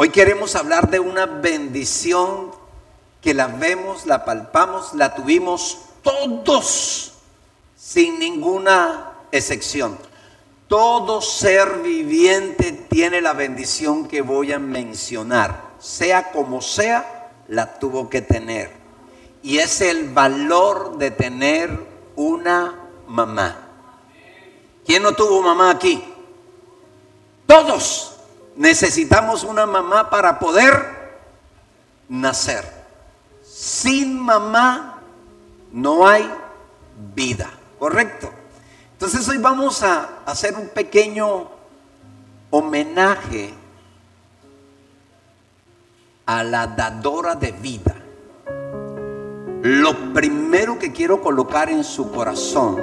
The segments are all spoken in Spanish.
Hoy queremos hablar de una bendición que la vemos, la palpamos, la tuvimos todos, sin ninguna excepción. Todo ser viviente tiene la bendición que voy a mencionar, sea como sea, la tuvo que tener. Y es el valor de tener una mamá. ¿Quién no tuvo mamá aquí? Todos necesitamos una mamá para poder nacer. Sin mamá no hay vida, ¿correcto? Entonces hoy vamos a hacer un pequeño homenaje a la dadora de vida. Lo primero que quiero colocar en su corazón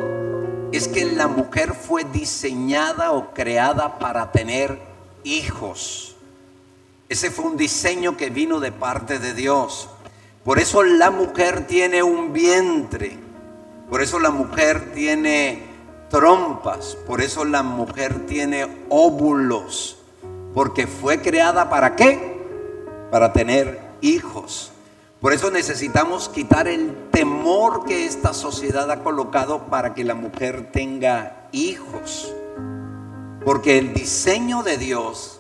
es que la mujer fue diseñada o creada para tener hijos. Ese fue un diseño que vino de parte de Dios. Por eso la mujer tiene un vientre, por eso la mujer tiene trompas, por eso la mujer tiene óvulos, porque fue creada ¿para qué? Para tener hijos. Por eso necesitamos quitar el temor que esta sociedad ha colocado para que la mujer tenga hijos, porque el diseño de Dios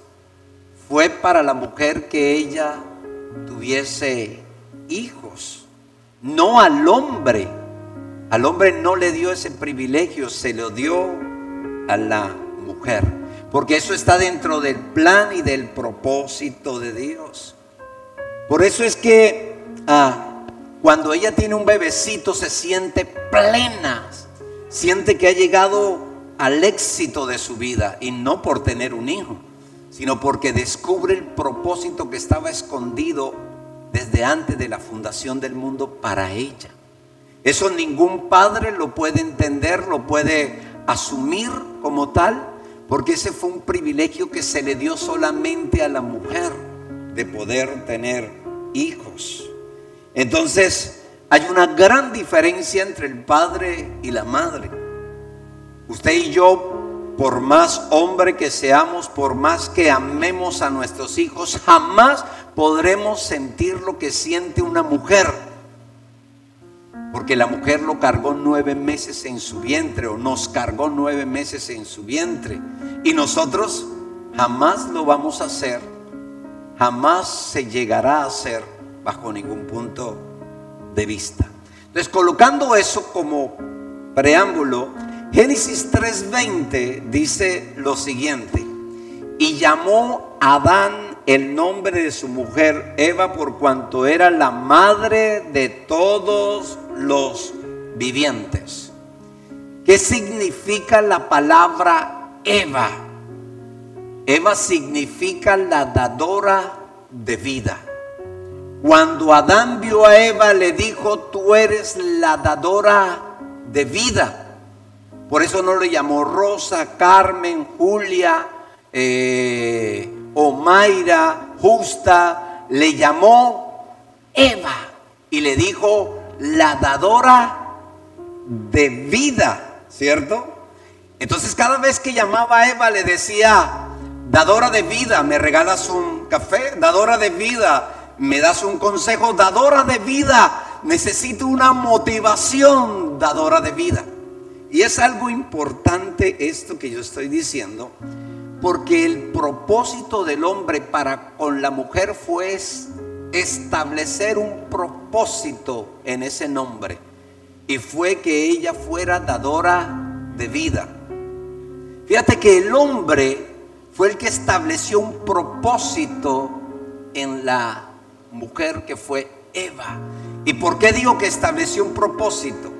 fue para la mujer que ella tuviese hijos, no al hombre. Al hombre no le dio ese privilegio, se lo dio a la mujer, porque eso está dentro del plan y del propósito de Dios. Por eso es que cuando ella tiene un bebecito se siente plena, siente que ha llegado al éxito de su vida, y no por tener un hijo, sino porque descubre el propósito que estaba escondido desde antes de la fundación del mundo para ella. Eso ningún padre lo puede entender, lo puede asumir como tal, porque ese fue un privilegio que se le dio solamente a la mujer, de poder tener hijos. Entonces hay una gran diferencia entre el padre y la madre. Usted y yo, por más hombre que seamos, por más que amemos a nuestros hijos, jamás podremos sentir lo que siente una mujer, porque la mujer lo cargó 9 meses en su vientre, o nos cargó 9 meses en su vientre, y nosotros jamás lo vamos a hacer, jamás se llegará a hacer bajo ningún punto de vista. Entonces, colocando eso como preámbulo, Génesis 3:20 dice lo siguiente: y llamó a Adán el nombre de su mujer Eva, por cuanto era la madre de todos los vivientes. ¿Qué significa la palabra Eva? Eva significa la dadora de vida. Cuando Adán vio a Eva, le dijo: tú eres la dadora de vida. Por eso no le llamó Rosa, Carmen, Julia, Omaira, Justa. Le llamó Eva y le dijo: la dadora de vida, ¿cierto? Entonces cada vez que llamaba a Eva le decía: dadora de vida, ¿me regalas un café? Dadora de vida, ¿me das un consejo? Dadora de vida, necesito una motivación. Dadora de vida. Y es algo importante esto que yo estoy diciendo, porque el propósito del hombre para con la mujer fue establecer un propósito en ese nombre, y fue que ella fuera dadora de vida. Fíjate que el hombre fue el que estableció un propósito en la mujer, que fue Eva. ¿Y por qué digo que estableció un propósito?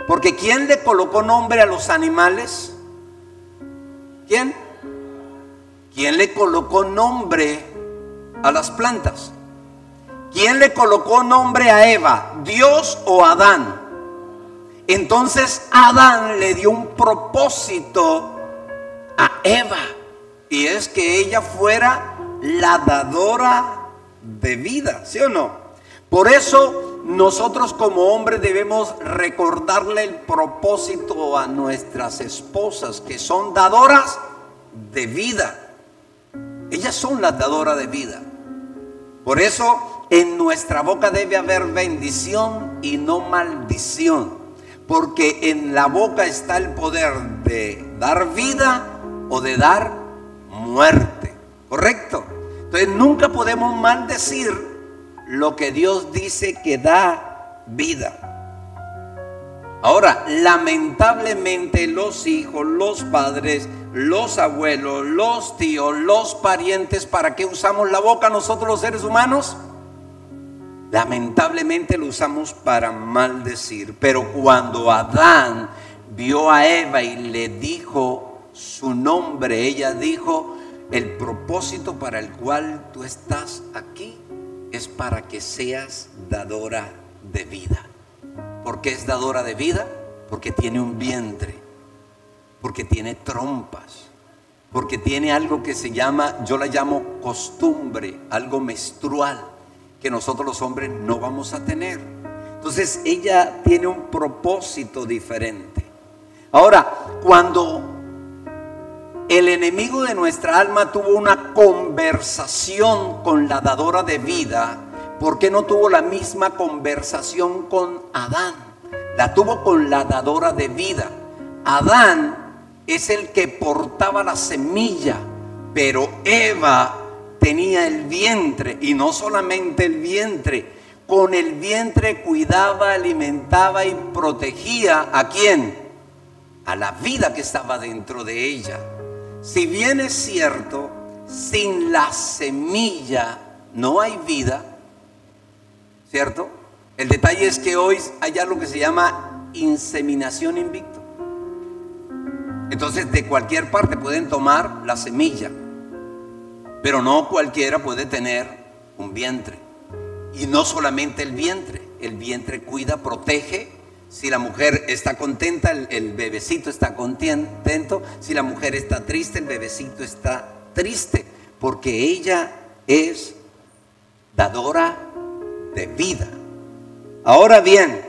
Porque ¿quién le colocó nombre a los animales? ¿Quién? ¿Quién le colocó nombre a las plantas? ¿Quién le colocó nombre a Eva? ¿Dios o Adán? Entonces Adán le dio un propósito a Eva, y es que ella fuera la dadora de vida, ¿sí o no? Por eso nosotros como hombres debemos recordarle el propósito a nuestras esposas, que son dadoras de vida. Ellas son las dadoras de vida. Por eso en nuestra boca debe haber bendición y no maldición, porque en la boca está el poder de dar vida o de dar muerte, ¿correcto? Entonces nunca podemos maldecir lo que Dios dice que da vida. Ahora, lamentablemente los hijos, los padres, los abuelos, los tíos, los parientes, ¿para qué usamos la boca nosotros los seres humanos? Lamentablemente lo usamos para maldecir. Pero cuando Adán vio a Eva y le dijo su nombre, ella dijo: el propósito para el cual tú estás aquí es para que seas dadora de vida. ¿Por qué es dadora de vida? Porque tiene un vientre, porque tiene trompas, porque tiene algo que se llama, yo la llamo costumbre, algo menstrual, que nosotros los hombres no vamos a tener. Entonces ella tiene un propósito diferente. Ahora, cuando el enemigo de nuestra alma tuvo una conversación con la dadora de vida, ¿por qué no tuvo la misma conversación con Adán? La tuvo con la dadora de vida. Adán es el que portaba la semilla, pero Eva tenía el vientre, y no solamente el vientre, con el vientre cuidaba, alimentaba y protegía ¿a quién? A la vida que estaba dentro de ella. Si bien es cierto, sin la semilla no hay vida, ¿cierto? El detalle es que hoy hay algo que se llama inseminación in vitro. Entonces de cualquier parte pueden tomar la semilla, pero no cualquiera puede tener un vientre. Y no solamente el vientre cuida, protege. Si la mujer está contenta, el bebecito está contento. Si la mujer está triste, el bebecito está triste, porque ella es dadora de vida. Ahora bien,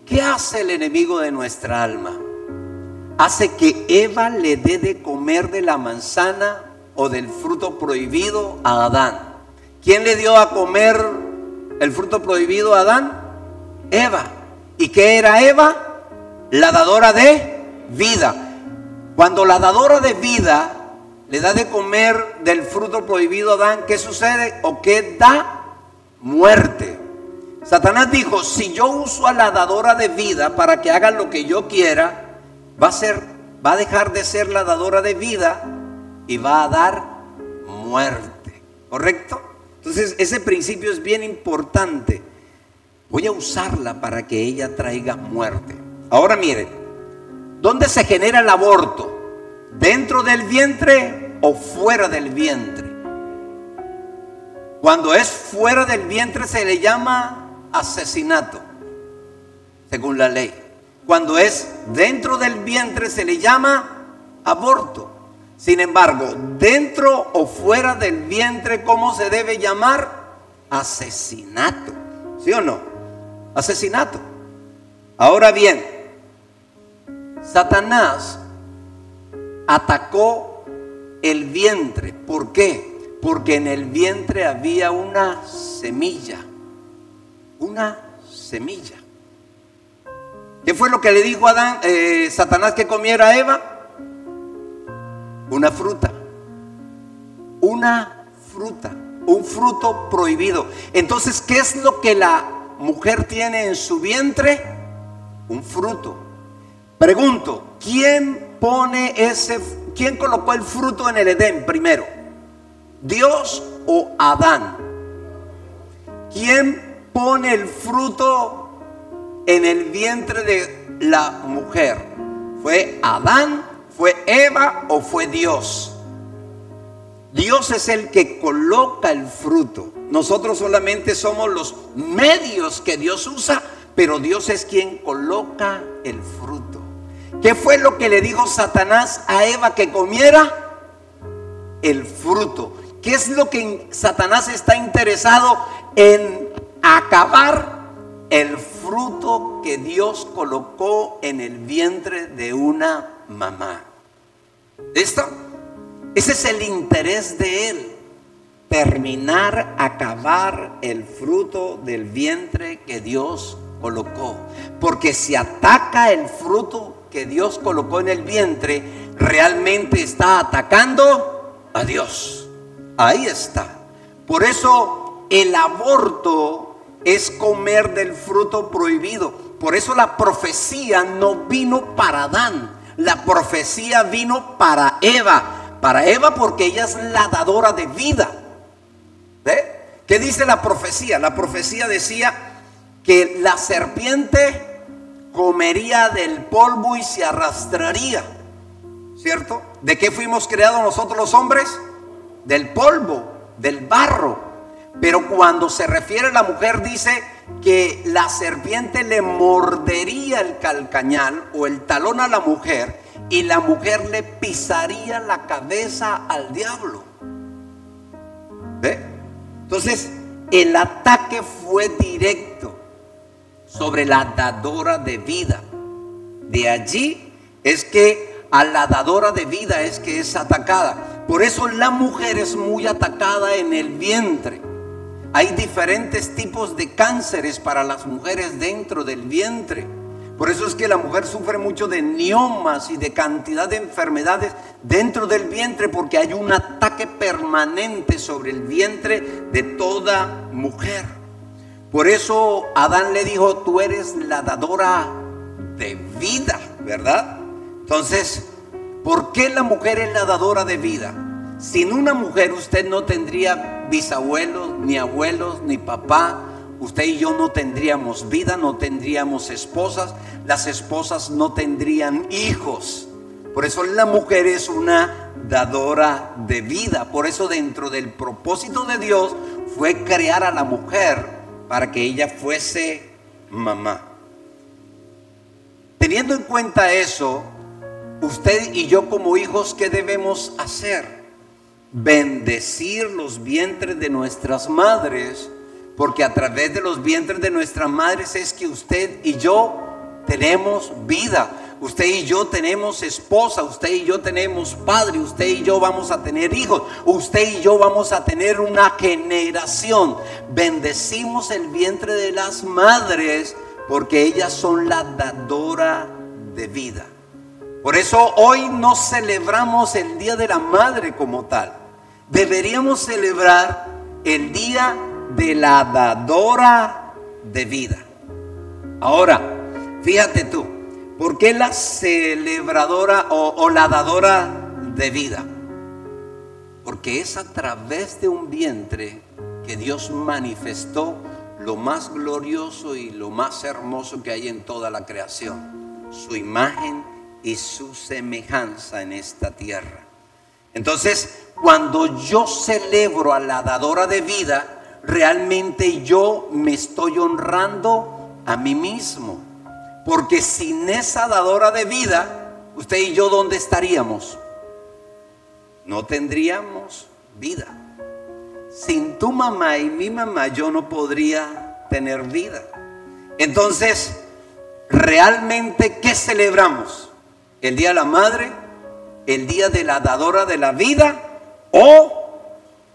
¿qué hace el enemigo de nuestra alma? Hace que Eva le dé de comer de la manzana o del fruto prohibido a Adán. ¿Quién le dio a comer el fruto prohibido a Adán? Eva. ¿Y qué era Eva? La dadora de vida. Cuando la dadora de vida le da de comer del fruto prohibido a Adán, ¿qué sucede? ¿O qué da? Muerte. Satanás dijo: si yo uso a la dadora de vida para que haga lo que yo quiera, va a dejar de ser la dadora de vida y va a dar muerte. ¿Correcto? Entonces ese principio es bien importante. Voy a usarla para que ella traiga muerte. Ahora miren, ¿dónde se genera el aborto? ¿Dentro del vientre o fuera del vientre? Cuando es fuera del vientre se le llama asesinato, según la ley. Cuando es dentro del vientre se le llama aborto. Sin embargo, dentro o fuera del vientre, ¿cómo se debe llamar? Asesinato. ¿Sí o no? Asesinato. Ahora bien, Satanás atacó el vientre. ¿Por qué? Porque en el vientre había una semilla. Una semilla. ¿Qué fue lo que le dijo a Satanás que comiera a Eva? Una fruta. Una fruta. Un fruto prohibido. Entonces, ¿qué es lo que la mujer tiene en su vientre? Un fruto. Pregunto, ¿quién colocó el fruto en el Edén primero? ¿Dios o Adán? ¿Quién pone el fruto en el vientre de la mujer? ¿Fue Adán, fue Eva o fue Dios? Dios es el que coloca el fruto. Nosotros solamente somos los medios que Dios usa, pero Dios es quien coloca el fruto. ¿Qué fue lo que le dijo Satanás a Eva que comiera? El fruto. ¿Qué es lo que Satanás está interesado en acabar? El fruto que Dios colocó en el vientre de una mamá. ¿Listo? Ese es el interés de él. terminar, acabar el fruto del vientre que Dios colocó. Porque si ataca el fruto que Dios colocó en el vientre, realmente está atacando a Dios. Ahí está. Por eso el aborto es comer del fruto prohibido. Por eso la profecía no vino para Adán. La profecía vino para Eva. Para Eva porque ella es la dadora de vida. ¿Ve? ¿Qué dice la profecía? La profecía decía que la serpiente comería del polvo y se arrastraría, ¿cierto? ¿De qué fuimos creados nosotros los hombres? Del polvo, del barro. Pero cuando se refiere a la mujer dice que la serpiente le mordería el calcañal o el talón a la mujer y la mujer le pisaría la cabeza al diablo. ¿Ve? Entonces el ataque fue directo sobre la dadora de vida. De allí es que a la dadora de vida es que es atacada. Por eso la mujer es muy atacada en el vientre. Hay diferentes tipos de cánceres para las mujeres dentro del vientre. Por eso es que la mujer sufre mucho de miomas y de cantidad de enfermedades dentro del vientre, porque hay un ataque permanente sobre el vientre de toda mujer. Por eso Adán le dijo: tú eres la dadora de vida, ¿verdad? Entonces, ¿por qué la mujer es la dadora de vida? Sin una mujer usted no tendría bisabuelos, ni abuelos, ni papá. Usted y yo no tendríamos vida, no tendríamos esposas. Las esposas no tendrían hijos. Por eso la mujer es una dadora de vida. Por eso dentro del propósito de Dios fue crear a la mujer para que ella fuese mamá. Teniendo en cuenta eso, usted y yo como hijos, ¿qué debemos hacer? Bendecir los vientres de nuestras madres, porque a través de los vientres de nuestras madres es que usted y yo tenemos vida. Usted y yo tenemos esposa, usted y yo tenemos padre, usted y yo vamos a tener hijos, usted y yo vamos a tener una generación. Bendecimos el vientre de las madres porque ellas son la dadora de vida. Por eso hoy no celebramos el Día de la Madre como tal. Deberíamos celebrar el Día de la dadora de vida. Ahora, fíjate tú, ¿por qué la celebradora o la dadora de vida? Porque es a través de un vientre que Dios manifestó lo más glorioso y lo más hermoso que hay en toda la creación, su imagen y su semejanza en esta tierra. Entonces, cuando yo celebro a la dadora de vida, realmente yo me estoy honrando a mí mismo. Porque sin esa dadora de vida, usted y yo, ¿dónde estaríamos? No tendríamos vida. Sin tu mamá y mi mamá yo no podría tener vida. Entonces, realmente, ¿qué celebramos? ¿El Día de la Madre? ¿El Día de la Dadora de la Vida? ¿O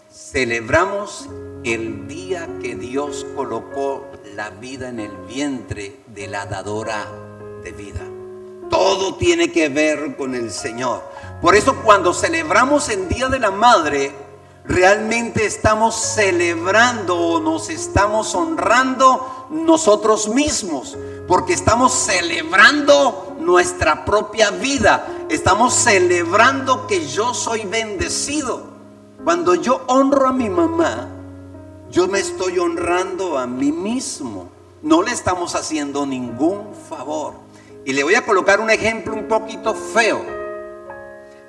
celebramos el día que Dios colocó la vida en el vientre de la dadora de vida? Todo tiene que ver con el Señor. Por eso cuando celebramos el Día de la Madre, realmente estamos celebrando o nos estamos honrando nosotros mismos, porque estamos celebrando nuestra propia vida. Estamos celebrando que yo soy bendecido. Cuando yo honro a mi mamá, yo me estoy honrando a mí mismo. No le estamos haciendo ningún favor. Y le voy a colocar un ejemplo un poquito feo.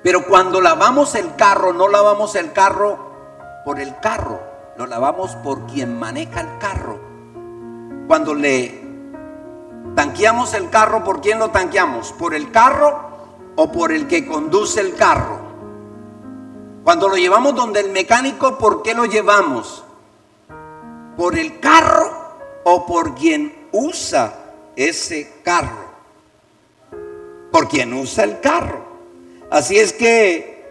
Pero cuando lavamos el carro, no lavamos el carro por el carro, lo lavamos por quien maneja el carro. Cuando le tanqueamos el carro, ¿por quién lo tanqueamos? ¿Por el carro o por el que conduce el carro? Cuando lo llevamos donde el mecánico, ¿por qué lo llevamos? ¿Por el carro o por quien usa ese carro? Por quien usa el carro. Así es que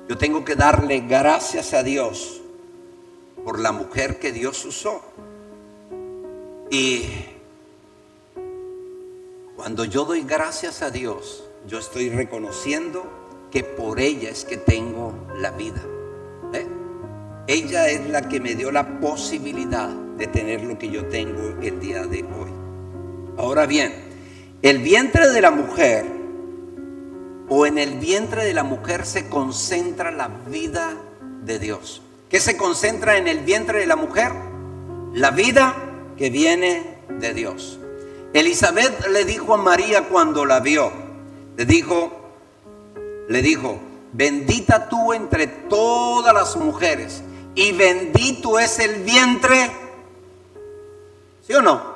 Yo tengo que darle gracias a Dios por la mujer que Dios usó. Y cuando yo doy gracias a Dios, yo estoy reconociendo que por ella es que tengo la vida. Ella es la que me dio la posibilidad de tener lo que yo tengo el día de hoy. Ahora bien, el vientre de la mujer, o en el vientre de la mujer se concentra la vida de Dios. ¿Qué se concentra en el vientre de la mujer? La vida que viene de Dios. Elizabeth le dijo a María cuando la vio, le dijo, bendita tú entre todas las mujeres y bendito es el vientre. ¿Sí o no?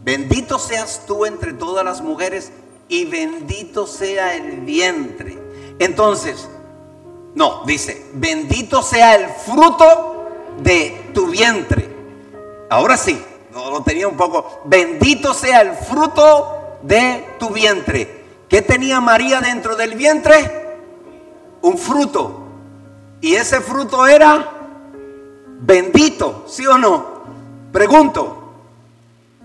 Bendito seas tú entre todas las mujeres y bendito sea el vientre. Entonces, no, dice, bendito sea el fruto de tu vientre. Ahora sí, lo tenía un poco. Bendito sea el fruto de tu vientre. ¿Qué tenía María dentro del vientre? Un fruto. Y ese fruto era bendito, ¿sí o no? Pregunto,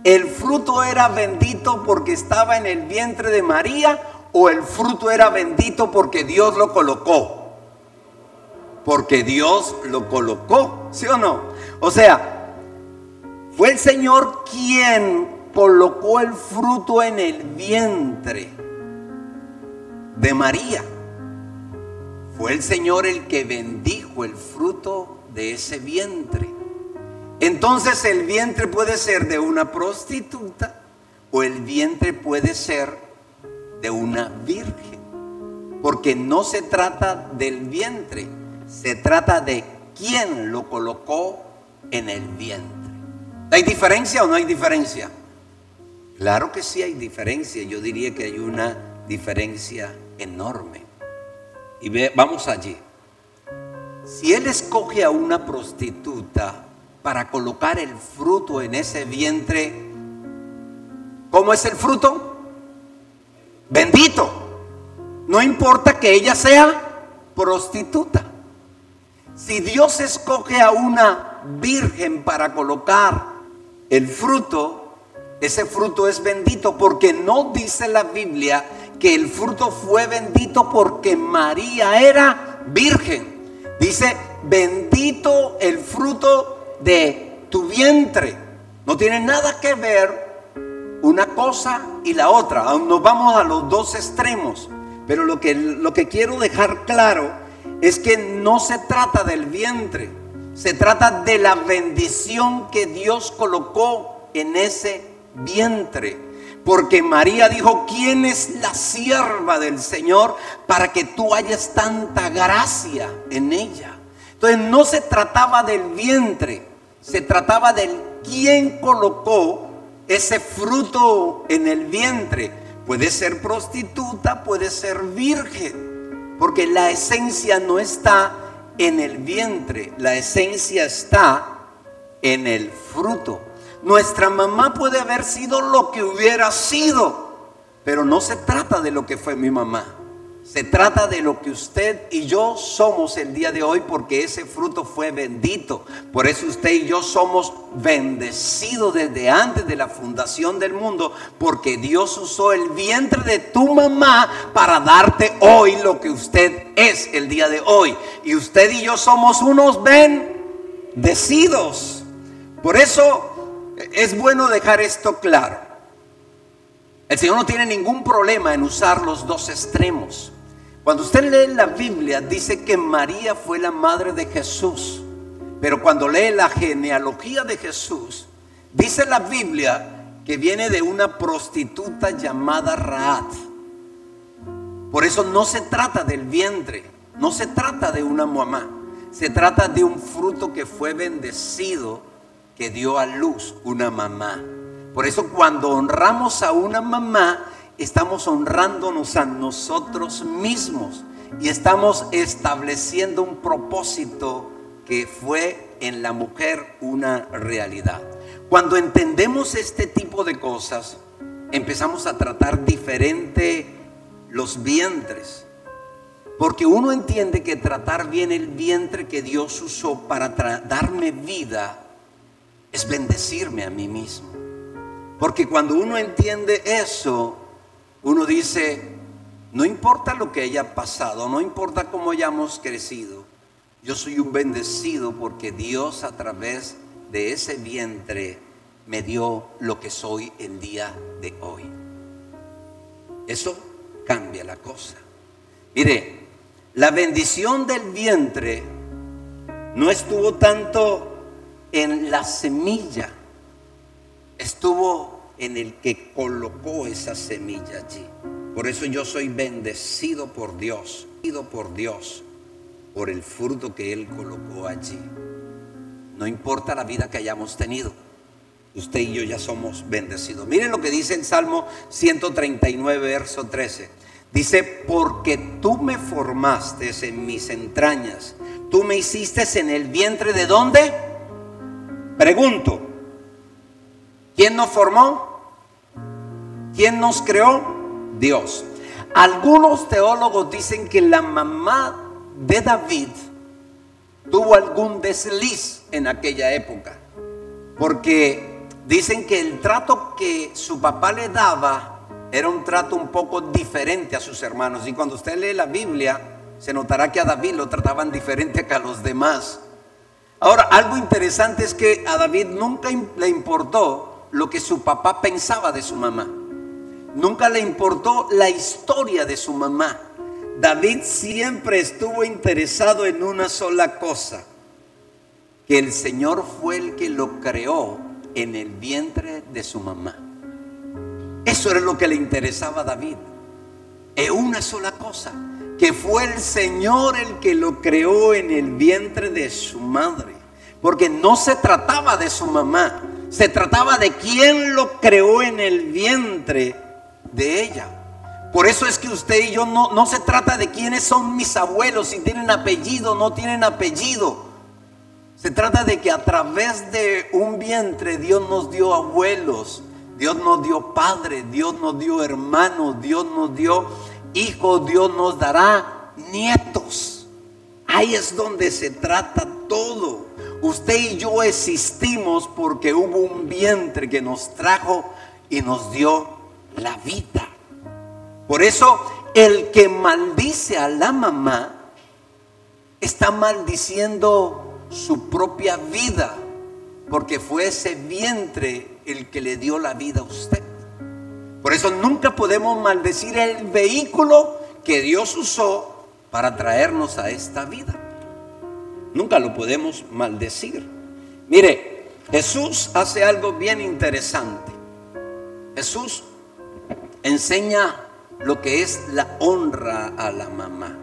¿el fruto era bendito porque estaba en el vientre de María o el fruto era bendito porque Dios lo colocó? Porque Dios lo colocó, ¿sí o no? O sea, fue el Señor quien colocó el fruto en el vientre de María. Fue el Señor el que bendijo el fruto de ese vientre. Entonces el vientre puede ser de una prostituta o el vientre puede ser de una virgen. Porque no se trata del vientre, se trata de quién lo colocó en el vientre. ¿Hay diferencia o no hay diferencia? Claro que sí hay diferencia. Yo diría que hay una diferencia enorme. Y vamos allí. Si él escoge a una prostituta para colocar el fruto en ese vientre, ¿cómo es el fruto? Bendito. No importa que ella sea prostituta. Si Dios escoge a una virgen para colocar el fruto, ese fruto es bendito, porque no dice la Biblia que el fruto fue bendito porque María era virgen. Dice, bendito el fruto de tu vientre. No tiene nada que ver una cosa y la otra. Aún nos vamos a los dos extremos. Pero lo que quiero dejar claro es que no se trata del vientre. Se trata de la bendición que Dios colocó en ese vientre. Porque María dijo, ¿quién es la sierva del Señor para que tú hayas tanta gracia en ella? Entonces no se trataba del vientre, se trataba del quién colocó ese fruto en el vientre. Puede ser prostituta, puede ser virgen, porque la esencia no está en el vientre, la esencia está en el fruto. Nuestra mamá puede haber sido lo que hubiera sido, pero no se trata de lo que fue mi mamá. Se trata de lo que usted y yo somos el día de hoy, porque ese fruto fue bendito. Por eso usted y yo somos bendecidos desde antes de la fundación del mundo, porque Dios usó el vientre de tu mamá para darte hoy lo que usted es el día de hoy. Y usted y yo somos unos bendecidos. Por eso es bueno dejar esto claro. El Señor no tiene ningún problema en usar los dos extremos. Cuando usted lee la Biblia, dice que María fue la madre de Jesús. Pero cuando lee la genealogía de Jesús, dice la Biblia que viene de una prostituta llamada Rahab. Por eso no se trata del vientre, no se trata de una mamá. Se trata de un fruto que fue bendecido, que dio a luz una mamá. Por eso cuando honramos a una mamá, estamos honrándonos a nosotros mismos y estamos estableciendo un propósito que fue en la mujer una realidad. Cuando entendemos este tipo de cosas, empezamos a tratar diferente los vientres. Porque uno entiende que tratar bien el vientre que Dios usó para darme vida es bendecirme a mí mismo. Porque cuando uno entiende eso, uno dice, no importa lo que haya pasado, no importa cómo hayamos crecido, yo soy un bendecido porque Dios a través de ese vientre me dio lo que soy el día de hoy. Eso cambia la cosa. Mire, la bendición del vientre no estuvo tanto en la semilla, estuvo en el que colocó esa semilla allí. Por eso yo soy bendecido por Dios, por el fruto que Él colocó allí. No importa la vida que hayamos tenido, usted y yo ya somos bendecidos. Miren lo que dice el Salmo 139, verso 13. Dice, porque tú me formaste en mis entrañas, tú me hiciste en el vientre. ¿De dónde? Pregunto, ¿quién nos formó? ¿Quién nos creó? Dios. Algunos teólogos dicen que la mamá de David tuvo algún desliz en aquella época, porque dicen que el trato que su papá le daba era un trato un poco diferente a sus hermanos. Y cuando usted lee la Biblia, se notará que a David lo trataban diferente que a los demás. Ahora, algo interesante es que a David nunca le importó lo que su papá pensaba de su mamá. Nunca le importó la historia de su mamá. David siempre estuvo interesado en una sola cosa: que el Señor fue el que lo creó en el vientre de su mamá. Eso era lo que le interesaba a David. Es una sola cosa: que fue el Señor el que lo creó en el vientre de su madre. Porque no se trataba de su mamá, se trataba de quién lo creó en el vientre de ella. Por eso es que usted y yo no se trata de quiénes son mis abuelos, si tienen apellido o no tienen apellido. Se trata de que a través de un vientre Dios nos dio abuelos, Dios nos dio padres, Dios nos dio hermanos, Dios nos dio hijos, Dios nos dará nietos. Ahí es donde se trata todo. Usted y yo existimos porque hubo un vientre que nos trajo y nos dio la vida. Por eso el que maldice a la mamá está maldiciendo su propia vida, porque fue ese vientre el que le dio la vida a usted. Por eso nunca podemos maldecir el vehículo que Dios usó para traernos a esta vida. Nunca lo podemos maldecir. Mire, Jesús hace algo bien interesante. Jesús enseña lo que es la honra a la mamá,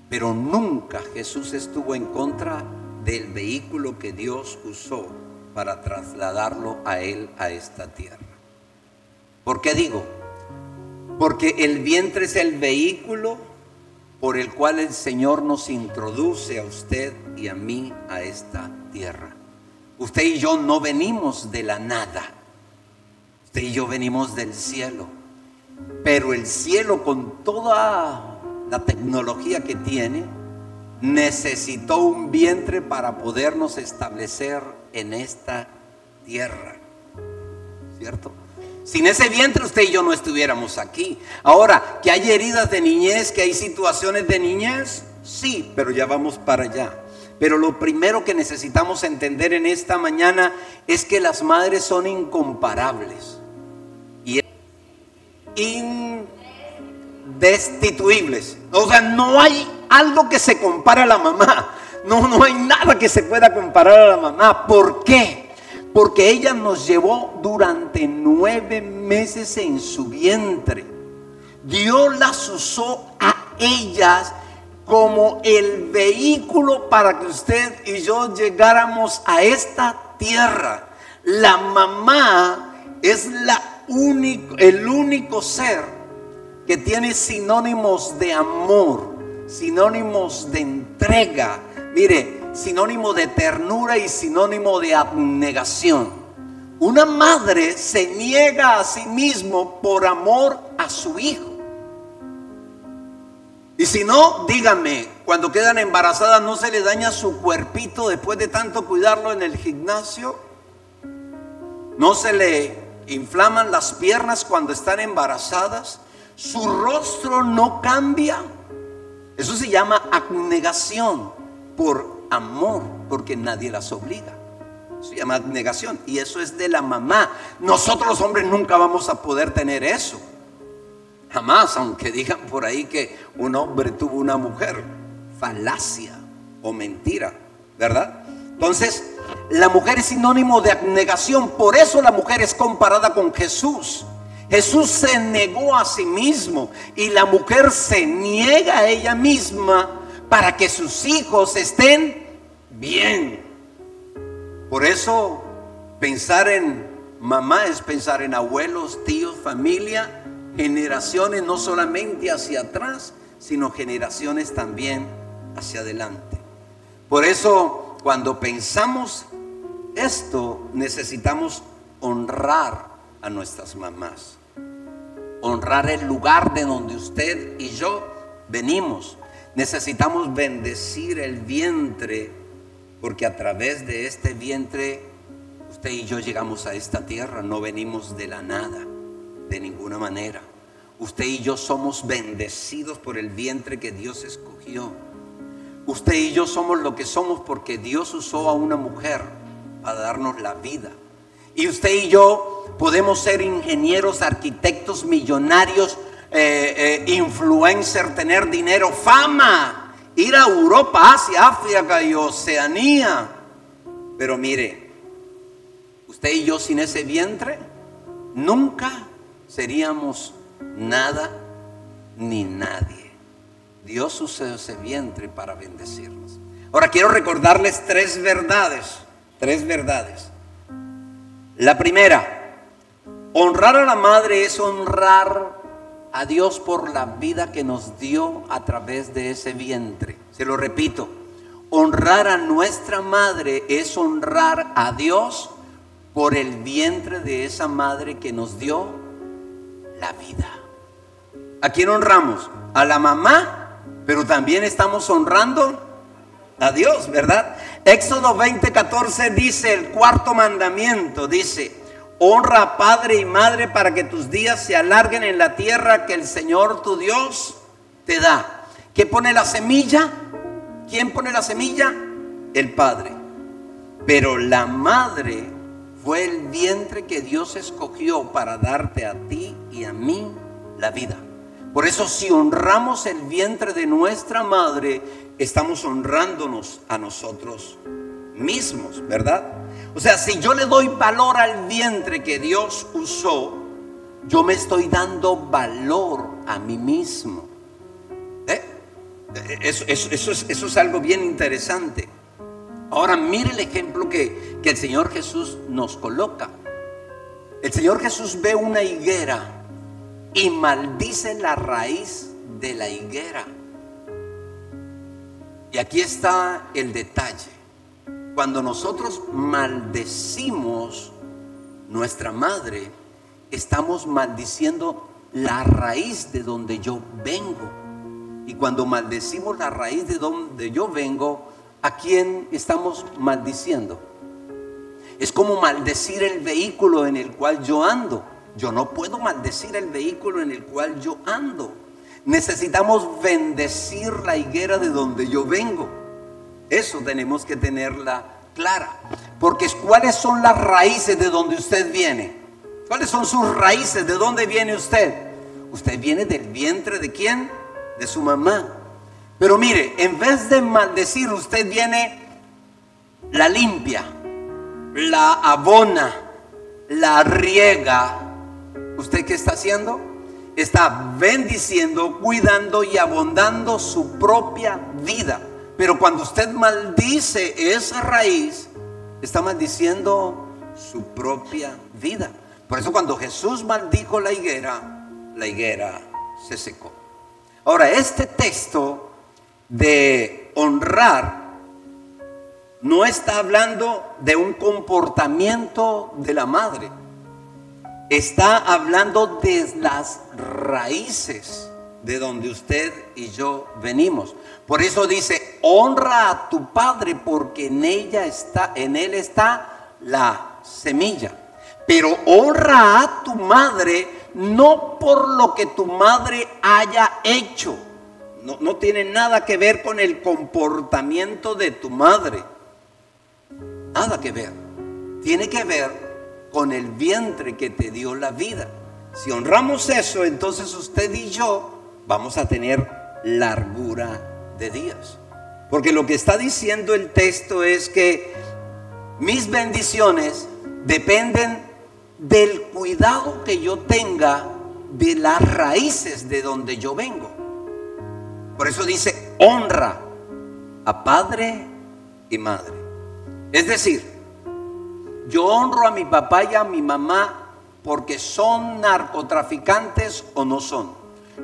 pero nunca Jesús estuvo en contra del vehículo que Dios usó para trasladarlo a Él a esta tierra. ¿Por qué digo? Porque el vientre es el vehículo por el cual el Señor nos introduce a usted y a mí a esta tierra. Usted y yo no venimos de la nada. Usted y yo venimos del cielo. Pero el cielo, con toda la tecnología que tiene, necesitó un vientre para podernos establecer en esta tierra. ¿Cierto? Sin ese vientre usted y yo no estuviéramos aquí. Ahora, que hay heridas de niñez, que hay situaciones de niñez, sí, pero ya vamos para allá. Pero lo primero que necesitamos entender en esta mañana es que las madres son incomparables y indestituibles. O sea, no hay algo que se compare a la mamá. No hay nada que se pueda comparar a la mamá. ¿Por qué? Porque ella nos llevó durante 9 meses en su vientre. Dios las usó a ellas como el vehículo para que usted y yo llegáramos a esta tierra. La mamá es el único ser que tiene sinónimos de amor, sinónimos de entrega. Mire, sinónimo de ternura y sinónimo de abnegación. Una madre se niega a sí mismo por amor a su hijo. Y si no, díganme, cuando quedan embarazadas, ¿no se le daña su cuerpito después de tanto cuidarlo en el gimnasio? ¿No se le inflaman las piernas cuando están embarazadas? ¿Su rostro no cambia? Eso se llama abnegación por amor, porque nadie las obliga. Se llama abnegación y eso es de la mamá. Nosotros los hombres nunca vamos a poder tener eso. Jamás, aunque digan por ahí que un hombre tuvo una mujer. Falacia o mentira, ¿verdad? Entonces, la mujer es sinónimo de abnegación. Por eso la mujer es comparada con Jesús. Jesús se negó a sí mismo y la mujer se niega a ella misma para que sus hijos estén bien. Por eso pensar en mamá es pensar en abuelos, tíos, familia, generaciones no solamente hacia atrás, sino generaciones también hacia adelante. Por eso cuando pensamos esto, necesitamos honrar a nuestras mamás, honrar el lugar de donde usted y yo venimos. Necesitamos bendecir el vientre, porque a través de este vientre usted y yo llegamos a esta tierra. No venimos de la nada, de ninguna manera. Usted y yo somos bendecidos por el vientre que Dios escogió. Usted y yo somos lo que somos porque Dios usó a una mujer para darnos la vida. Y usted y yo podemos ser ingenieros, arquitectos, millonarios, influencer, tener dinero, fama, ir a Europa, Asia, África y Oceanía. Pero mire, usted y yo sin ese vientre nunca seríamos nada ni nadie. Dios usó ese vientre para bendecirnos. Ahora quiero recordarles tres verdades. La primera, honrar a la madre es honrar a Dios por la vida que nos dio a través de ese vientre. Se lo repito, honrar a nuestra madre es honrar a Dios por el vientre de esa madre que nos dio la vida. ¿A quién honramos? A la mamá, pero también estamos honrando a Dios, ¿verdad? Éxodo 20:14 dice, el cuarto mandamiento, dice: honra a padre y madre para que tus días se alarguen en la tierra que el Señor tu Dios te da. ¿Qué pone la semilla? ¿Quién pone la semilla? El padre. Pero la madre fue el vientre que Dios escogió para darte a ti y a mí la vida. Por eso, si honramos el vientre de nuestra madre, estamos honrándonos a nosotros mismos, ¿verdad? O sea, si yo le doy valor al vientre que Dios usó, yo me estoy dando valor a mí mismo. Eso es algo bien interesante. Ahora mire el ejemplo que el Señor Jesús nos coloca. El Señor Jesús ve una higuera y maldice la raíz de la higuera. Y aquí está el detalle. Cuando nosotros maldecimos nuestra madre, estamos maldiciendo la raíz de donde yo vengo. Y cuando maldecimos la raíz de donde yo vengo, ¿a quién estamos maldiciendo? Es como maldecir el vehículo en el cual yo ando. Yo no puedo maldecir el vehículo en el cual yo ando. Necesitamos bendecir la higuera de donde yo vengo. Eso tenemos que tenerla clara. Porque ¿cuáles son las raíces de donde usted viene? ¿Cuáles son sus raíces? ¿De dónde viene usted? Usted viene del vientre ¿de quién? De su mamá. Pero mire, en vez de maldecir, usted viene, la limpia, la abona, la riega. ¿Usted qué está haciendo? Está bendiciendo, cuidando y abondando su propia vida. Pero cuando usted maldice esa raíz, está maldiciendo su propia vida. Por eso cuando Jesús maldijo la higuera se secó. Ahora, este texto de honrar no está hablando de un comportamiento de la madre. Está hablando de las raíces de donde usted y yo venimos. Por eso dice, honra a tu padre porque en él está la semilla. Pero honra a tu madre no por lo que tu madre haya hecho. No tiene nada que ver con el comportamiento de tu madre. Nada que ver. Tiene que ver con el vientre que te dio la vida. Si honramos eso, entonces usted y yo vamos a tener largura de días. Porque lo que está diciendo el texto es que mis bendiciones dependen del cuidado que yo tenga de las raíces de donde yo vengo. Por eso dice, honra a padre y madre. Es decir, yo honro a mi papá y a mi mamá porque son narcotraficantes o no son.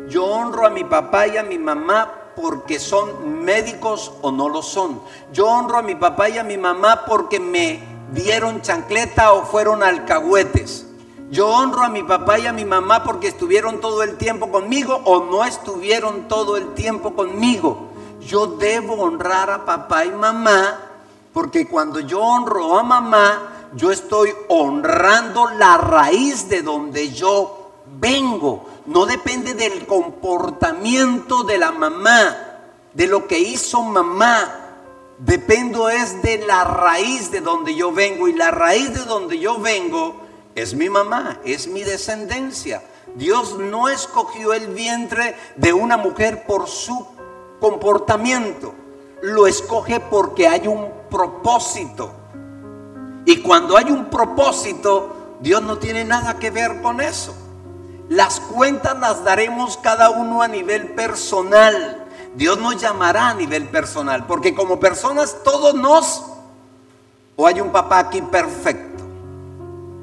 Yo honro a mi papá y a mi mamá porque son médicos o no lo son. Yo honro a mi papá y a mi mamá porque me dieron chancleta o fueron alcahuetes. Yo honro a mi papá y a mi mamá porque estuvieron todo el tiempo conmigo o no estuvieron todo el tiempo conmigo. Yo debo honrar a papá y mamá porque cuando yo honro a mamá, yo estoy honrando la raíz de donde yo vengo. No depende del comportamiento de la mamá, de lo que hizo mamá. Dependo es de la raíz de donde yo vengo. Y la raíz de donde yo vengo es mi mamá, es mi descendencia. Dios no escogió el vientre de una mujer por su comportamiento. Lo escoge porque hay un propósito. Y cuando hay un propósito, Dios no tiene nada que ver con eso. Las cuentas las daremos cada uno a nivel personal. Dios nos llamará a nivel personal, porque como personas todos o hay un papá aquí perfecto,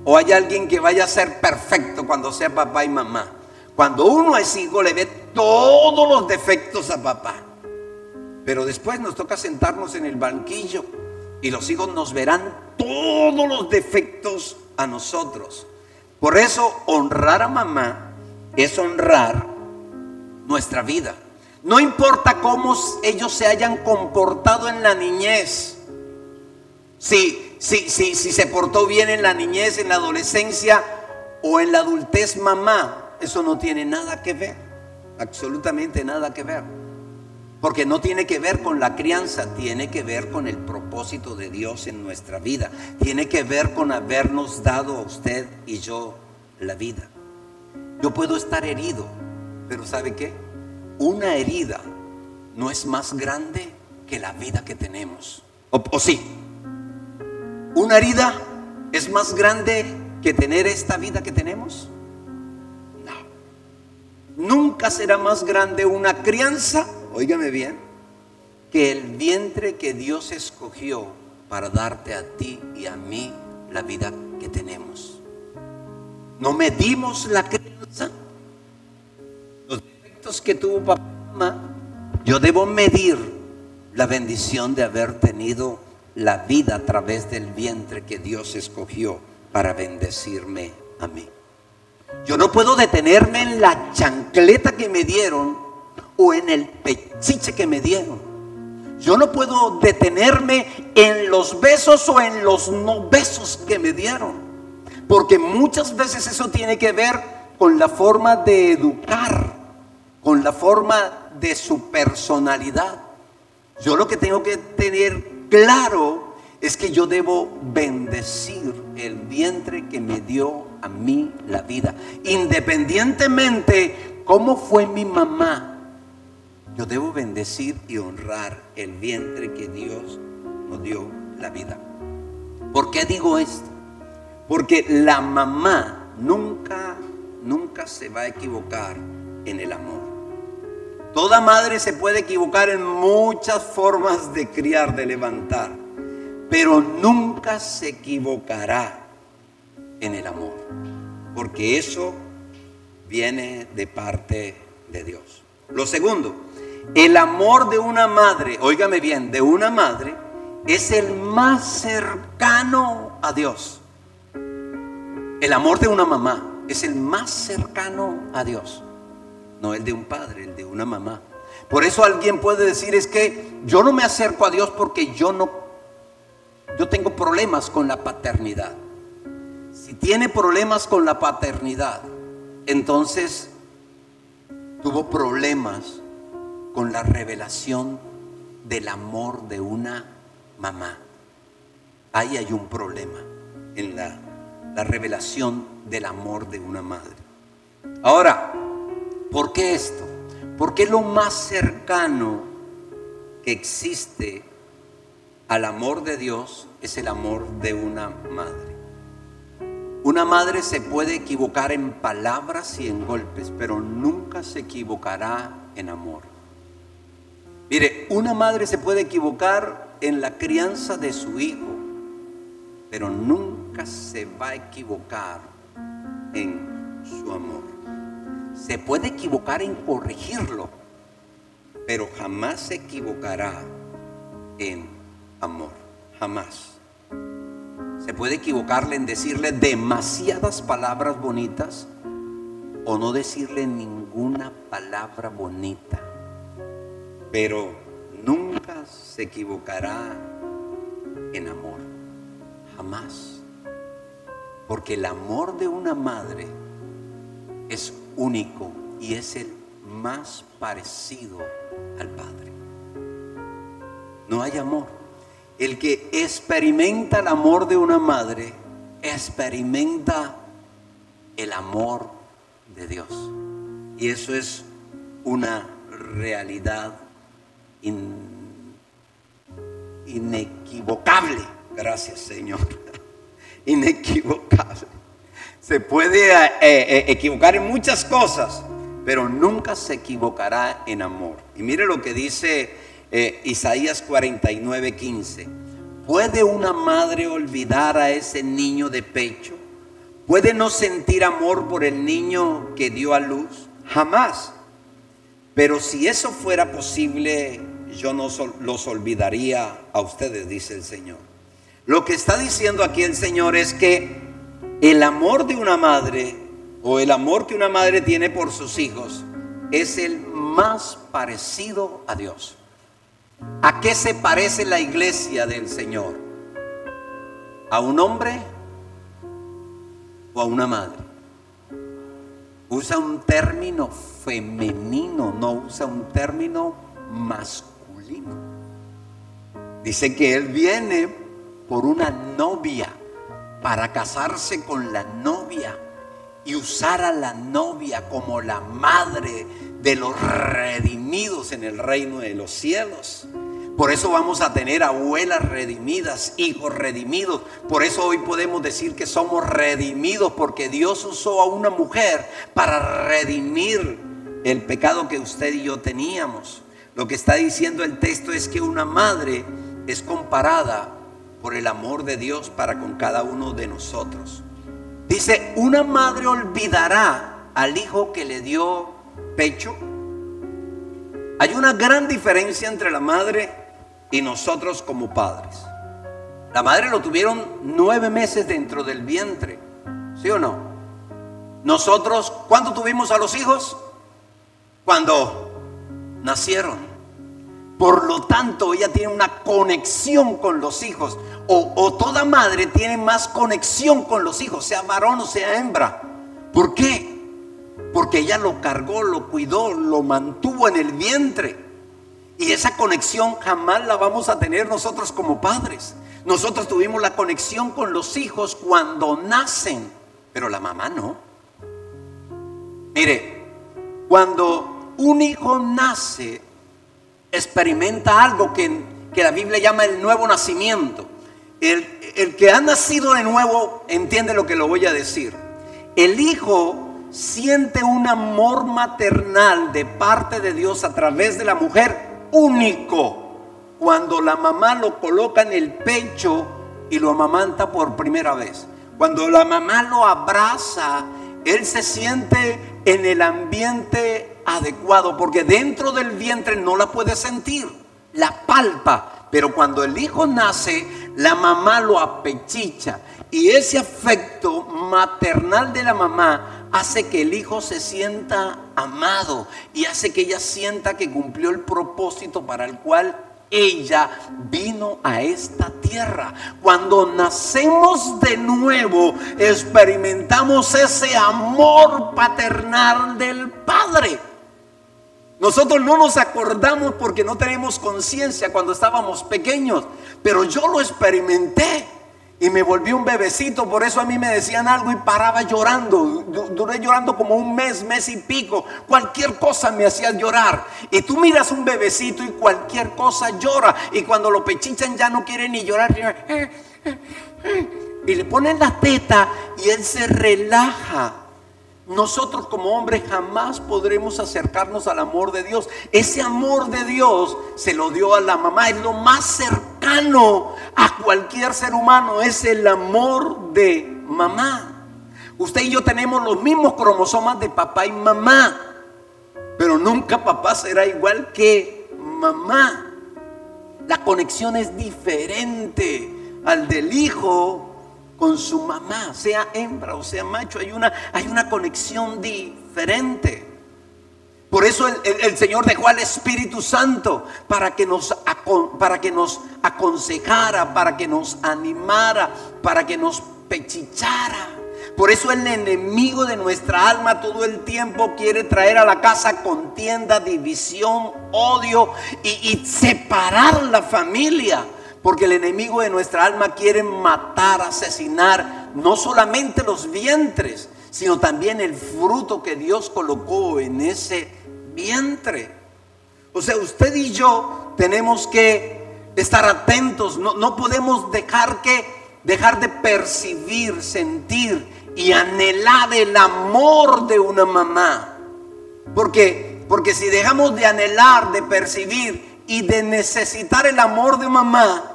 o hay alguien que vaya a ser perfecto cuando sea papá y mamá. Cuando uno es hijo le ve todos los defectos a papá, pero después nos toca sentarnos en el banquillo y los hijos nos verán todos los defectos a nosotros. Por eso honrar a mamá es honrar nuestra vida. No importa cómo ellos se hayan comportado en la niñez. Si se portó bien en la niñez, en la adolescencia o en la adultez mamá, eso no tiene nada que ver. Absolutamente nada que ver. Porque no tiene que ver con la crianza, tiene que ver con el propósito de Dios en nuestra vida. Tiene que ver con habernos dado a usted y yo la vida. Yo puedo estar herido, pero ¿sabe qué? Una herida no es más grande que la vida que tenemos. ¿O sí? ¿Una herida es más grande que tener esta vida que tenemos? No. Nunca será más grande una crianza, óigame bien, que el vientre que Dios escogió para darte a ti y a mí la vida que tenemos. No medimos la crianza, los defectos que tuvo papá y mamá. Yo debo medir la bendición de haber tenido la vida a través del vientre que Dios escogió para bendecirme a mí. Yo no puedo detenerme en la chancleta que me dieron o en el pechiche que me dieron. Yo no puedo detenerme en los besos o en los no besos que me dieron, porque muchas veces eso tiene que ver con la forma de educar, con la forma de su personalidad. Yo lo que tengo que tener claro es que yo debo bendecir el vientre que me dio a mí la vida, independientemente cómo fue mi mamá. Yo debo bendecir y honrar el vientre que Dios nos dio la vida. ¿Por qué digo esto? Porque la mamá nunca se va a equivocar en el amor. Toda madre se puede equivocar en muchas formas de criar, de levantar, pero nunca se equivocará en el amor, porque eso viene de parte de Dios. Lo segundo, el amor de una madre, óigame bien, de una madre es el más cercano a Dios. El amor de una mamá es el más cercano a Dios. no el de un padre, el de una mamá. Por eso alguien puede decir, es que yo no me acerco a Dios porque yo tengo problemas con la paternidad. Si tiene problemas con la paternidad, entonces tuvo problemas con la revelación del amor de una mamá. Ahí hay un problema en la revelación del amor de una madre. Ahora, ¿por qué esto? Porque lo más cercano que existe al amor de Dios es el amor de una madre. Una madre se puede equivocar en palabras y en golpes, pero nunca se equivocará en amor. Mire, una madre se puede equivocar en la crianza de su hijo, pero nunca se va a equivocar en su amor. Se puede equivocar en corregirlo, pero jamás se equivocará en amor. Jamás. Se puede equivocarle en decirle demasiadas palabras bonitas o no decirle ninguna palabra bonita, pero nunca se equivocará en amor. Jamás. Porque el amor de una madre es único y es el más parecido al Padre. No hay amor. El que experimenta el amor de una madre experimenta el amor de Dios. Y eso es una realidad inequivocable. Gracias, Señor. Inequivocable. Se puede equivocar en muchas cosas, pero nunca se equivocará en amor. Y mire lo que dice Isaías 49:15. ¿Puede una madre olvidar a ese niño de pecho? ¿Puede no sentir amor por el niño que dio a luz? Jamás. Pero si eso fuera posible, yo no los olvidaría a ustedes, dice el Señor. Lo que está diciendo aquí el Señor es que el amor de una madre, o el amor que una madre tiene por sus hijos, es el más parecido a Dios. ¿A qué se parece la iglesia del Señor? ¿A un hombre o a una madre? Usa un término femenino, no usa un término masculino. Dice que Él viene por una novia, para casarse con la novia y usar a la novia como la madre de los redimidos en el reino de los cielos. Por eso vamos a tener abuelas redimidas, hijos redimidos. Por eso hoy podemos decir que somos redimidos, porque Dios usó a una mujer para redimir el pecado que usted y yo teníamos. Lo que está diciendo el texto es que una madre es comparada por el amor de Dios para con cada uno de nosotros. Dice, una madre olvidará al hijo que le dio pecho. Hay una gran diferencia entre la madre y nosotros como padres. La madre lo tuvieron 9 meses dentro del vientre, ¿sí o no? Nosotros, ¿cuándo tuvimos a los hijos? Cuando nacieron. Por lo tanto, ella tiene una conexión con los hijos, o toda madre tiene más conexión con los hijos, sea varón o sea hembra. ¿Por qué? Porque ella lo cargó, lo cuidó, lo mantuvo en el vientre. Y esa conexión jamás la vamos a tener nosotros como padres. Nosotros tuvimos la conexión con los hijos cuando nacen, pero la mamá no. Mire, cuando un hijo nace, experimenta algo que la Biblia llama el nuevo nacimiento. El que ha nacido de nuevo entiende lo que lo voy a decir. El hijo siente un amor maternal de parte de Dios a través de la mujer único cuando la mamá lo coloca en el pecho y lo amamanta por primera vez. Cuando la mamá lo abraza, él se siente en el ambiente adecuado, porque dentro del vientre no la puede sentir, la palpa. Pero cuando el hijo nace, la mamá lo apechicha, y ese afecto maternal de la mamá hace que el hijo se sienta amado y hace que ella sienta que cumplió el propósito para el cual ella vino a esta tierra. Cuando nacemos de nuevo, experimentamos ese amor paternal del Padre. Nosotros no nos acordamos porque no tenemos conciencia cuando estábamos pequeños, pero yo lo experimenté y me volví un bebecito. Por eso a mí me decían algo y paraba llorando. Duré llorando como un mes, mes y pico. Cualquier cosa me hacía llorar. Y tú miras un bebecito y cualquier cosa llora. Y cuando lo pechichan ya no quiere ni llorar. Y le ponen la teta y él se relaja. Nosotros como hombres jamás podremos acercarnos al amor de Dios. Ese amor de Dios se lo dio a la mamá. Es lo más cercano a cualquier ser humano. Es el amor de mamá. Usted y yo tenemos los mismos cromosomas de papá y mamá, pero nunca papá será igual que mamá. La conexión es diferente al del hijo con su mamá, sea hembra o sea macho. Hay una conexión diferente. Por eso el Señor dejó al Espíritu Santo para que nos aconsejara, para que nos animara, para que nos pechichara. Por eso el enemigo de nuestra alma todo el tiempo quiere traer a la casa contienda, división, odio y separar la familia. Porque el enemigo de nuestra alma quiere matar, asesinar, no solamente los vientres, sino también el fruto que Dios colocó en ese vientre. O sea, usted y yo tenemos que estar atentos. No podemos dejar de percibir, sentir y anhelar el amor de una mamá. Porque si dejamos de anhelar, de percibir y de necesitar el amor de mamá,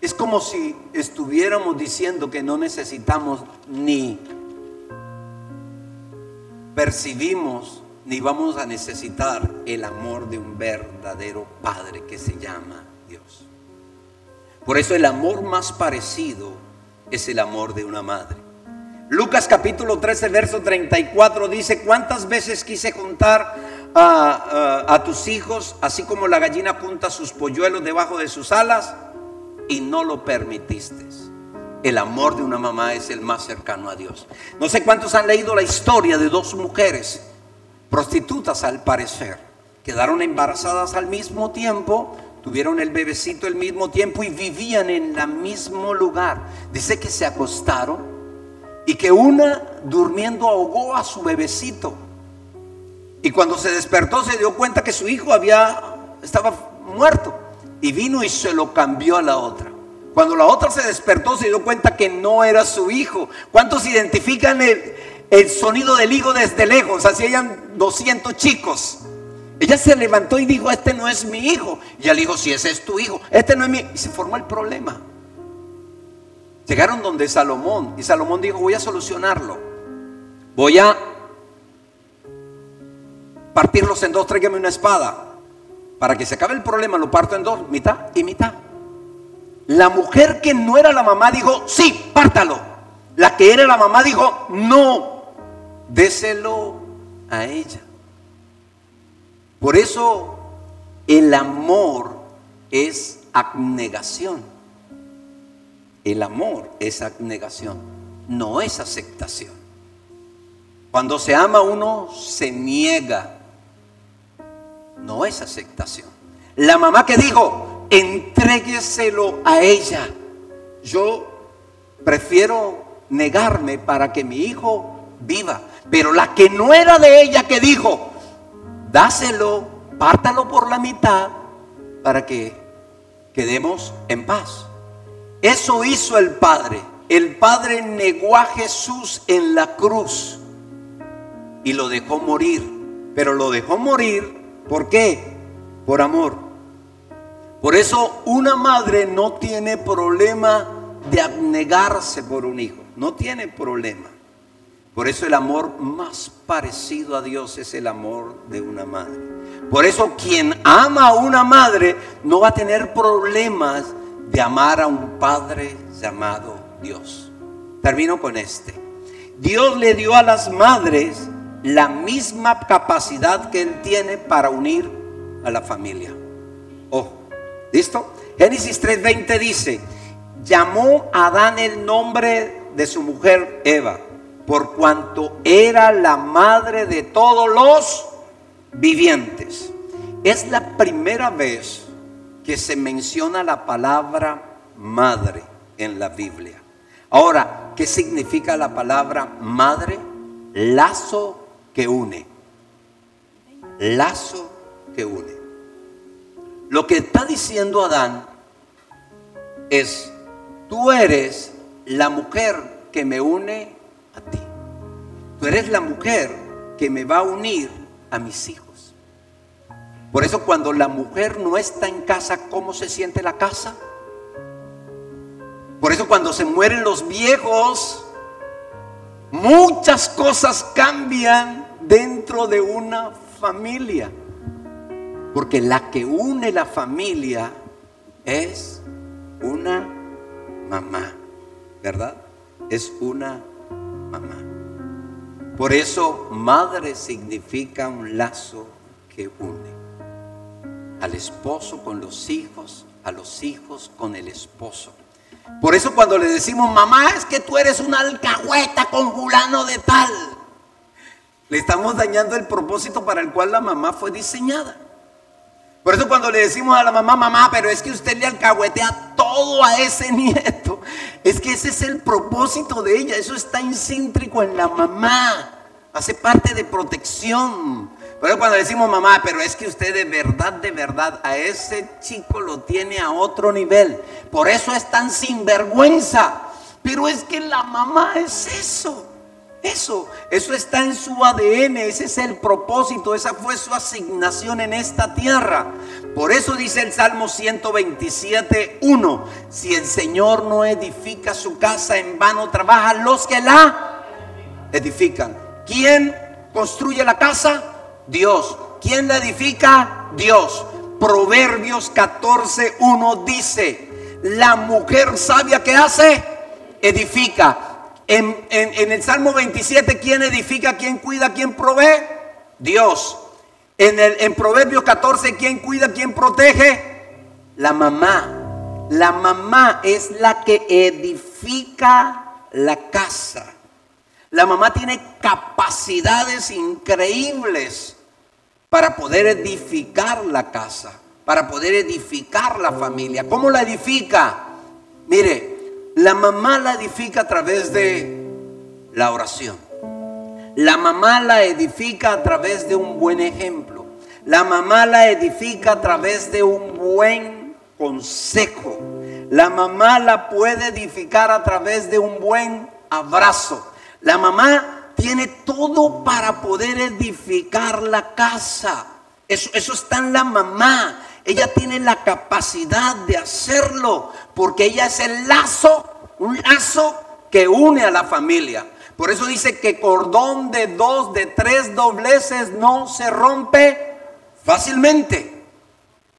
es como si estuviéramos diciendo que no necesitamos ni percibimos ni vamos a necesitar el amor de un verdadero Padre que se llama Dios. Por eso el amor más parecido es el amor de una madre. Lucas capítulo 13 verso 34 dice: ¿cuántas veces quise juntar a tus hijos, así como la gallina junta sus polluelos debajo de sus alas, y no lo permitiste? El amor de una mamá es el más cercano a Dios. No sé cuántos han leído la historia de dos mujeres prostitutas, al parecer. Quedaron embarazadas al mismo tiempo, tuvieron el bebecito al mismo tiempo y vivían en el mismo lugar. Dice que se acostaron y que una durmiendo ahogó a su bebecito. Y cuando se despertó se dio cuenta que su hijo estaba muerto. Y vino y se lo cambió a la otra. Cuando la otra se despertó se dio cuenta que no era su hijo. ¿Cuántos identifican el sonido del hijo desde lejos? Así hayan 200 chicos. Ella se levantó y dijo: este no es mi hijo. Y él dijo: si ese es tu hijo, este no es mi hijo. Y se formó el problema. Llegaron donde Salomón. Y Salomón dijo: voy a solucionarlo. Voy a partirlos en dos. Tráigame una espada. Para que se acabe el problema, lo parto en dos, mitad y mitad. La mujer que no era la mamá dijo: sí, pártalo. La que era la mamá dijo: no, déselo a ella. Por eso el amor es abnegación. El amor es abnegación, no es aceptación. Cuando se ama uno se niega, no es aceptación. La mamá que dijo: entrégueselo a ella. Yo prefiero negarme para que mi hijo viva. Pero la que no era de ella que dijo: dáselo, pártalo por la mitad para que quedemos en paz. Eso hizo el Padre. El Padre negó a Jesús en la cruz y lo dejó morir. Pero lo dejó morir, ¿por qué? Por amor. Por eso una madre no tiene problema de abnegarse por un hijo. No tiene problema. Por eso el amor más parecido a Dios es el amor de una madre. Por eso quien ama a una madre no va a tener problemas de amar a un padre llamado Dios. Termino con este. Dios le dio a las madres la misma capacidad que Él tiene para unir a la familia. Ojo, ¿listo? Génesis 3:20 dice: llamó a Adán el nombre de su mujer Eva, por cuanto era la madre de todos los vivientes. Es la primera vez que se menciona la palabra madre en la Biblia. Ahora, ¿qué significa la palabra madre? Lazo que une. Lazo que une. Lo que está diciendo Adán es: tú eres la mujer que me une a ti. Tú eres la mujer que me va a unir a mis hijos. Por eso cuando la mujer no está en casa, ¿cómo se siente la casa? Por eso cuando se mueren los viejos, muchas cosas cambian dentro de una familia. Porque la que une la familia es una mamá, ¿verdad? Es una mamá. Por eso madre significa un lazo que une al esposo con los hijos, a los hijos con el esposo. Por eso cuando le decimos: mamá, es que tú eres una alcahueta con fulano de tal, le estamos dañando el propósito para el cual la mamá fue diseñada. Por eso cuando le decimos a la mamá: mamá, pero es que usted le alcahuetea todo a ese nieto, es que ese es el propósito de ella. Eso está intrínseco en la mamá, hace parte de protección. Por eso cuando le decimos: mamá, pero es que usted de verdad a ese chico lo tiene a otro nivel, por eso es tan sinvergüenza. Pero es que la mamá es eso. Eso está en su ADN, ese es el propósito, esa fue su asignación en esta tierra. Por eso dice el Salmo 127:1: si el Señor no edifica su casa, en vano trabajan los que la edifican. ¿Quién construye la casa? Dios. ¿Quién la edifica? Dios. Proverbios 14:1 dice: la mujer sabia, ¿qué hace? Edifica. En el Salmo 27, ¿quién edifica, quién cuida, quién provee? Dios. En Proverbios 14, ¿quién cuida, quién protege? La mamá. La mamá es la que edifica la casa. La mamá tiene capacidades increíbles para poder edificar la casa, para poder edificar la familia. ¿Cómo la edifica? Mire, la mamá la edifica a través de la oración. La mamá la edifica a través de un buen ejemplo. La mamá la edifica a través de un buen consejo. La mamá la puede edificar a través de un buen abrazo. La mamá tiene todo para poder edificar la casa. Eso está en la mamá. Ella tiene la capacidad de hacerlo porque ella es el lazo, un lazo que une a la familia. Por eso dice que cordón de 2, de 3 dobleces no se rompe fácilmente.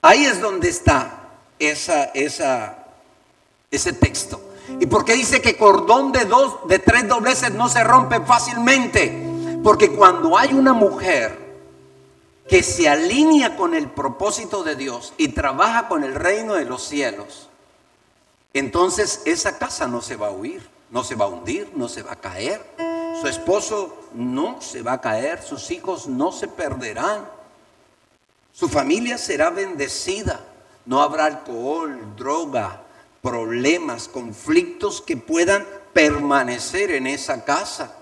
Ahí es donde está ese texto. ¿Y por qué dice que cordón de 2, de 3 dobleces no se rompe fácilmente? Porque cuando hay una mujer que se alinea con el propósito de Dios y trabaja con el reino de los cielos, entonces esa casa no se va a huir, no se va a hundir, no se va a caer. Su esposo no se va a caer, sus hijos no se perderán. Su familia será bendecida. No habrá alcohol, droga, problemas, conflictos que puedan permanecer en esa casa.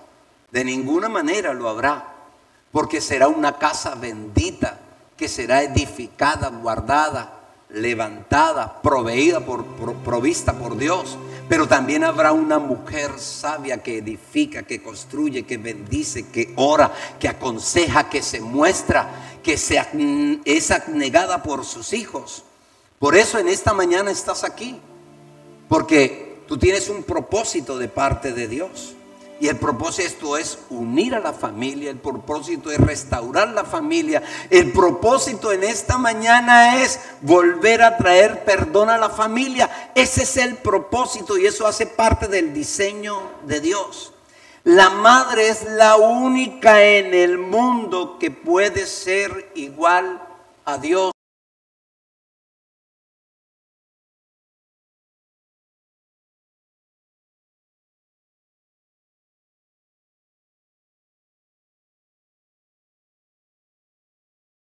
De ninguna manera lo habrá. Porque será una casa bendita, que será edificada, guardada, levantada, provista por Dios. Pero también habrá una mujer sabia que edifica, que construye, que bendice, que ora, que aconseja, que se muestra, que es abnegada por sus hijos. Por eso en esta mañana estás aquí, porque tú tienes un propósito de parte de Dios. Y el propósito es unir a la familia, el propósito es restaurar la familia. El propósito en esta mañana es volver a traer perdón a la familia. Ese es el propósito y eso hace parte del diseño de Dios. La madre es la única en el mundo que puede ser igual a Dios.